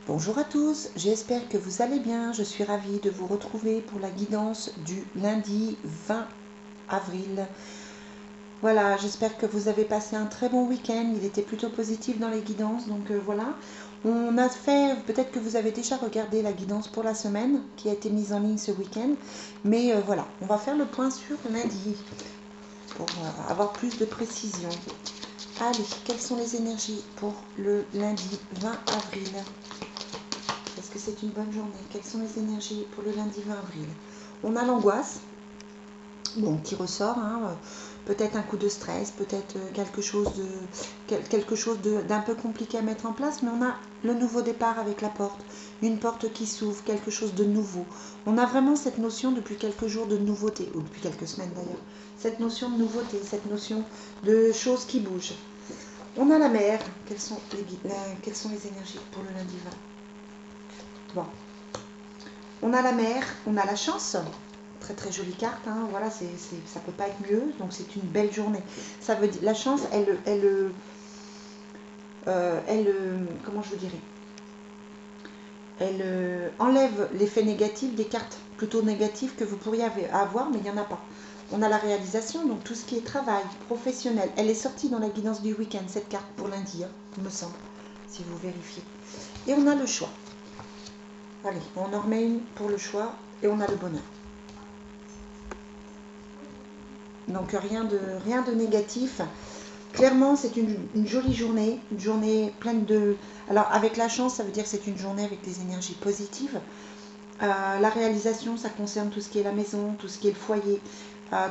Bonjour à tous, j'espère que vous allez bien. Je suis ravie de vous retrouver pour la guidance du lundi 20 avril. Voilà, j'espère que vous avez passé un très bon week-end. Il était plutôt positif dans les guidances, donc voilà. On a fait, peut-être que vous avez déjà regardé la guidance pour la semaine qui a été mise en ligne ce week-end. Mais voilà, on va faire le point sur lundi pour avoir plus de précision. Allez, quelles sont les énergies pour le lundi 20 avril? Est-ce que c'est une bonne journée? Quelles sont les énergies pour le lundi 20 avril? On a l'angoisse, bon, qui ressort, hein, peut-être un coup de stress, peut-être quelque chose d'un peu compliqué à mettre en place, mais on a le nouveau départ avec la porte, une porte qui s'ouvre, quelque chose de nouveau. On a vraiment cette notion depuis quelques jours de nouveauté, ou depuis quelques semaines d'ailleurs, cette notion de nouveauté, cette notion de choses qui bougent. On a la mer, quelles sont les énergies pour le lundi 20? Bon, on a la mer, on a la chance, très très jolie carte, hein, voilà, ça peut pas être mieux, donc c'est une belle journée. Ça veut dire, la chance, comment je vous dirais, elle enlève l'effet négatif des cartes plutôt négatives que vous pourriez avoir, mais il n'y en a pas. On a la réalisation, donc tout ce qui est travail, professionnel. Elle est sortie dans la guidance du week-end, cette carte pour lundi, hein, il me semble, si vous vérifiez. Et on a le choix. Allez, on en remet une pour le choix et on a le bonheur. Donc rien de négatif. Clairement, c'est une jolie journée, une journée pleine de... Alors avec la chance, ça veut dire que c'est une journée avec des énergies positives. La réalisation, ça concerne tout ce qui est la maison, tout ce qui est le foyer,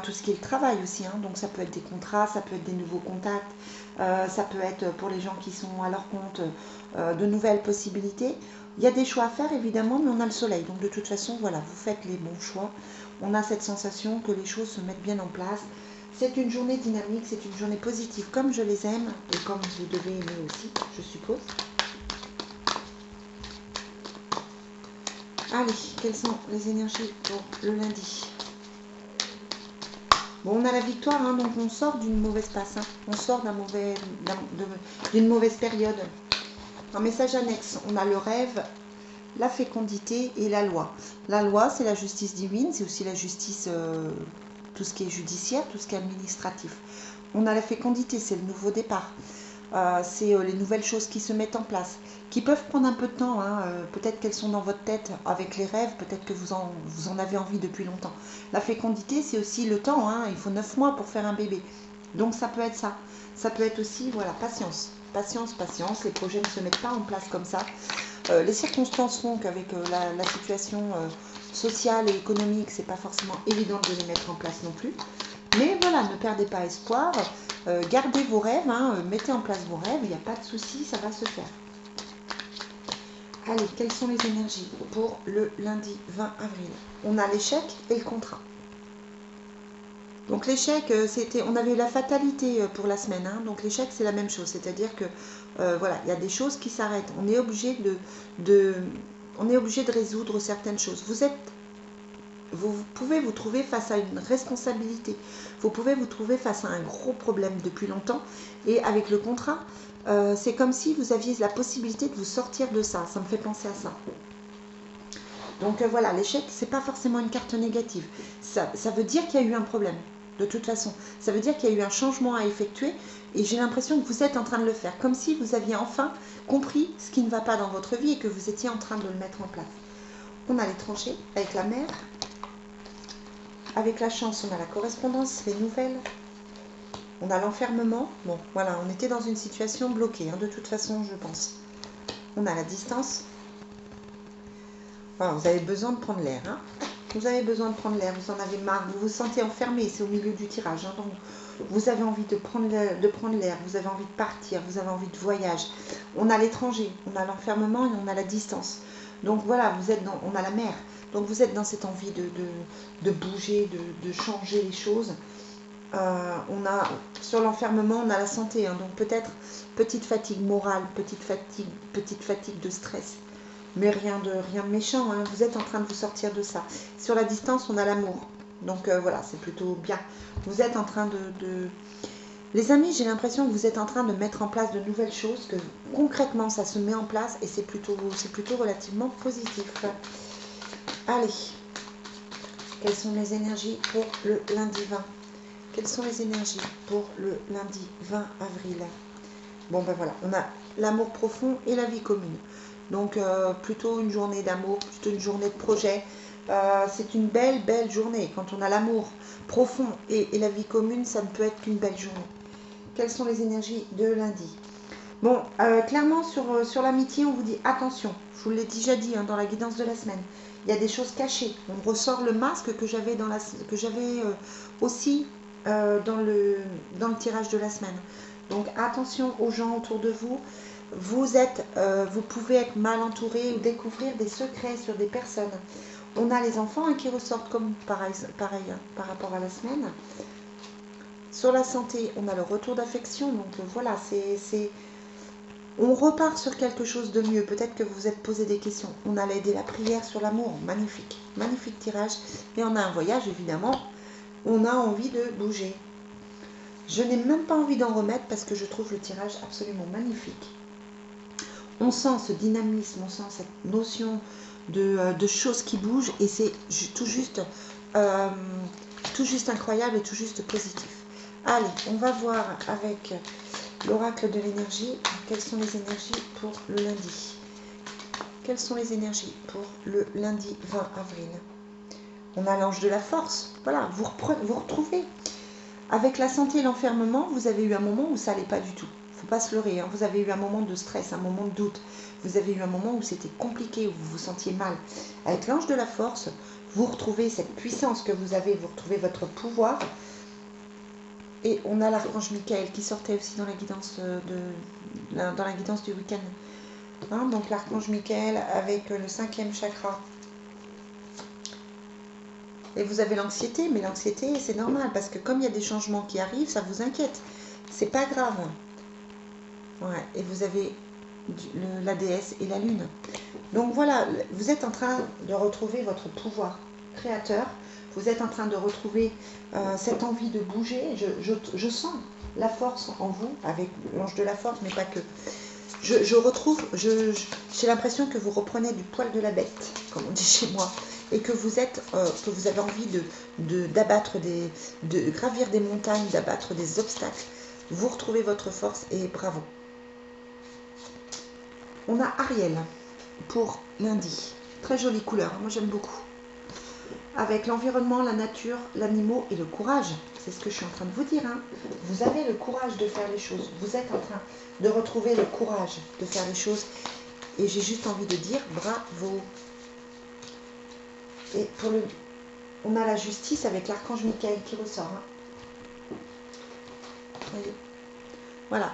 tout ce qui est le travail aussi, hein. Donc ça peut être des contrats, ça peut être des nouveaux contacts, ça peut être pour les gens qui sont à leur compte de nouvelles possibilités. Il y a des choix à faire évidemment, mais on a le soleil. Donc de toute façon, voilà, vous faites les bons choix. On a cette sensation que les choses se mettent bien en place. C'est une journée dynamique, c'est une journée positive comme je les aime et comme vous devez aimer aussi, je suppose. Allez, quelles sont les énergies pour le lundi? Bon, on a la victoire, hein, donc on sort d'une mauvaise passe, hein. On sort d'une mauvaise période. En message annexe, on a le rêve, la fécondité et la loi. La loi, c'est la justice divine, c'est aussi la justice, tout ce qui est judiciaire, tout ce qui est administratif. On a la fécondité, c'est le nouveau départ. C'est les nouvelles choses qui se mettent en place, qui peuvent prendre un peu de temps, hein. Peut-être qu'elles sont dans votre tête avec les rêves, peut-être que vous en avez envie depuis longtemps. La fécondité, c'est aussi le temps, hein. Il faut 9 mois pour faire un bébé. Donc ça peut être ça. Ça peut être aussi, voilà, patience. Patience, patience, les projets ne se mettent pas en place comme ça. Les circonstances font qu'avec la situation sociale et économique, c'est pas forcément évident de les mettre en place non plus. Mais voilà, ne perdez pas espoir, gardez vos rêves, hein, mettez en place vos rêves, il n'y a pas de souci, ça va se faire. Allez, quelles sont les énergies pour le lundi 20 avril? On a l'échec et le contrat. Donc l'échec, on avait eu la fatalité pour la semaine, hein, donc l'échec c'est la même chose, c'est-à-dire que voilà, il y a des choses qui s'arrêtent, on est obligé de résoudre certaines choses. Vous pouvez vous trouver face à une responsabilité, vous pouvez vous trouver face à un gros problème depuis longtemps, et avec le contrat, c'est comme si vous aviez la possibilité de vous sortir de ça, ça me fait penser à ça. Donc voilà, l'échec, c'est pas forcément une carte négative, ça veut dire qu'il y a eu un problème, de toute façon, ça veut dire qu'il y a eu un changement à effectuer, et j'ai l'impression que vous êtes en train de le faire, comme si vous aviez enfin compris ce qui ne va pas dans votre vie, et que vous étiez en train de le mettre en place. On a les tranchées avec la mer. Avec la chance, on a la correspondance, les nouvelles. On a l'enfermement. Bon, voilà, on était dans une situation bloquée, hein, de toute façon, je pense. On a la distance. Voilà, vous avez besoin de prendre l'air, hein. Vous avez besoin de prendre l'air, vous en avez marre, vous vous sentez enfermé, c'est au milieu du tirage, hein, donc vous avez envie de prendre l'air, vous avez envie de partir, vous avez envie de voyage. On a l'étranger, on a l'enfermement et on a la distance. Donc voilà, on a la mer. Donc vous êtes dans cette envie de bouger, de changer les choses. Sur l'enfermement, on a la santé, hein, donc peut-être petite fatigue morale, petite fatigue de stress. Mais rien de méchant, hein. Vous êtes en train de vous sortir de ça. Sur la distance, on a l'amour. Donc voilà, c'est plutôt bien. Vous êtes en train Les amis, j'ai l'impression que vous êtes en train de mettre en place de nouvelles choses, que concrètement ça se met en place et c'est plutôt relativement positif. Allez, quelles sont les énergies pour le lundi 20? Quelles sont les énergies pour le lundi 20 avril? Bon ben voilà, on a l'amour profond et la vie commune. Donc plutôt une journée d'amour, plutôt une journée de projet. C'est une belle journée. Quand on a l'amour profond et la vie commune, ça ne peut être qu'une belle journée. Quelles sont les énergies de lundi? Bon, clairement sur l'amitié, on vous dit attention. Je vous l'ai déjà dit dans la guidance de la semaine. Il y a des choses cachées. On ressort le masque que j'avais aussi dans le tirage de la semaine. Donc attention aux gens autour de vous. Vous pouvez être mal entouré ou découvrir des secrets sur des personnes. On a les enfants qui ressortent comme pareil par rapport à la semaine. Sur la santé, on a le retour d'affection. Donc voilà, on repart sur quelque chose de mieux. Peut-être que vous vous êtes posé des questions. On a l'aide et la prière sur l'amour. Magnifique. Magnifique tirage. Et on a un voyage, évidemment. On a envie de bouger. Je n'ai même pas envie d'en remettre parce que je trouve le tirage absolument magnifique. On sent ce dynamisme, on sent cette notion de choses qui bougent et c'est tout juste incroyable et tout juste positif. Allez, on va voir avec l'oracle de l'énergie quelles sont les énergies pour le lundi. Quelles sont les énergies pour le lundi 20 avril? On a l'ange de la force. Voilà, vous retrouvez. Avec la santé et l'enfermement, vous avez eu un moment où ça n'allait pas du tout. Il ne faut pas se leurrer. Vous avez eu un moment de stress, un moment de doute. Vous avez eu un moment où c'était compliqué, où vous vous sentiez mal. Avec l'ange de la force, vous retrouvez cette puissance que vous avez, vous retrouvez votre pouvoir. Et on a l'archange Michael qui sortait aussi dans la guidance, du week-end. Donc l'archange Michael avec le 5e chakra. Et vous avez l'anxiété, mais l'anxiété c'est normal parce que comme il y a des changements qui arrivent, ça vous inquiète. C'est pas grave. Ouais. Et vous avez la déesse et la lune. Donc voilà, vous êtes en train de retrouver votre pouvoir créateur. Vous êtes en train de retrouver cette envie de bouger. Je sens la force en vous, avec l'ange de la force, mais pas que. J'ai l'impression que vous reprenez du poil de la bête, comme on dit chez moi, et que vous avez envie de gravir des montagnes, d'abattre des obstacles. Vous retrouvez votre force et bravo. On a Ariel pour lundi. Très jolie couleur, moi j'aime beaucoup. Avec l'environnement, la nature, l'animal et le courage. C'est ce que je suis en train de vous dire. Vous avez le courage de faire les choses. Vous êtes en train de retrouver le courage de faire les choses. Et j'ai juste envie de dire bravo. Et on a la justice avec l'archange Michael qui ressort. Voyez. Voilà.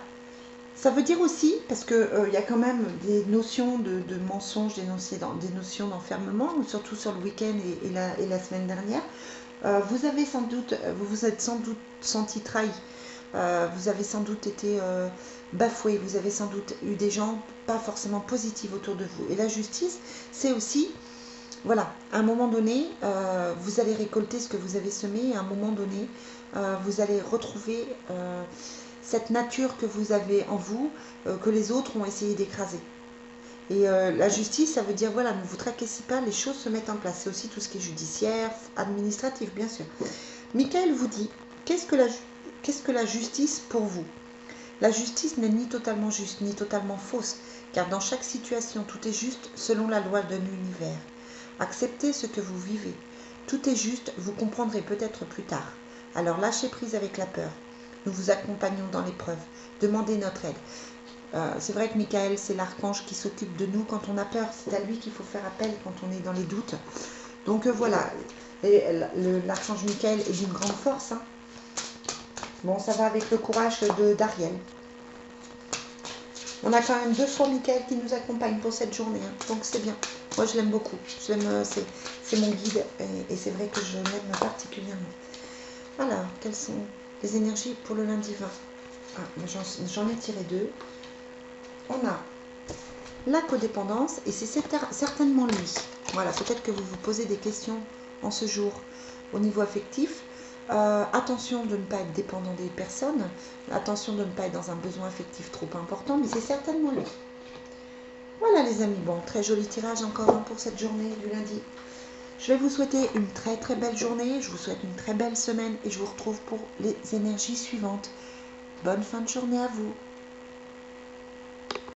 Ça veut dire aussi, parce qu'il y a quand même des notions de mensonges, des notions d'enfermement, surtout sur le week-end et la semaine dernière. Vous vous êtes sans doute senti trahi. Vous avez sans doute été bafoué. Vous avez sans doute eu des gens pas forcément positifs autour de vous. Et la justice, c'est aussi, voilà, à un moment donné, vous allez récolter ce que vous avez semé. Et à un moment donné, vous allez retrouver cette nature que vous avez en vous, que les autres ont essayé d'écraser. Et la justice, ça veut dire, voilà, ne vous tracassez pas, les choses se mettent en place. C'est aussi tout ce qui est judiciaire, administratif, bien sûr. Michael vous dit, qu'est-ce que la justice pour vous? La justice n'est ni totalement juste, ni totalement fausse, car dans chaque situation, tout est juste selon la loi de l'univers. Acceptez ce que vous vivez. Tout est juste, vous comprendrez peut-être plus tard. Alors lâchez prise avec la peur. Nous vous accompagnons dans l'épreuve. Demandez notre aide. C'est vrai que Michael, c'est l'archange qui s'occupe de nous quand on a peur. C'est à lui qu'il faut faire appel quand on est dans les doutes. Donc voilà, l'archange Michael est d'une grande force. Bon, ça va avec le courage d'Ariel. On a quand même 2 fois Michael qui nous accompagne pour cette journée. Donc c'est bien. Moi, je l'aime beaucoup. C'est mon guide et c'est vrai que je l'aime particulièrement. Alors, quelles sont les énergies pour le lundi 20? J'en ai tiré 2. On a la codépendance et c'est certainement lui. Voilà, peut-être que vous vous posez des questions en ce jour au niveau affectif. Attention de ne pas être dépendant des personnes. Attention de ne pas être dans un besoin affectif trop important, mais c'est certainement lui. Voilà les amis, bon, très joli tirage encore pour cette journée du lundi. Je vais vous souhaiter une très très belle journée, je vous souhaite une très belle semaine et je vous retrouve pour les énergies suivantes. Bonne fin de journée à vous.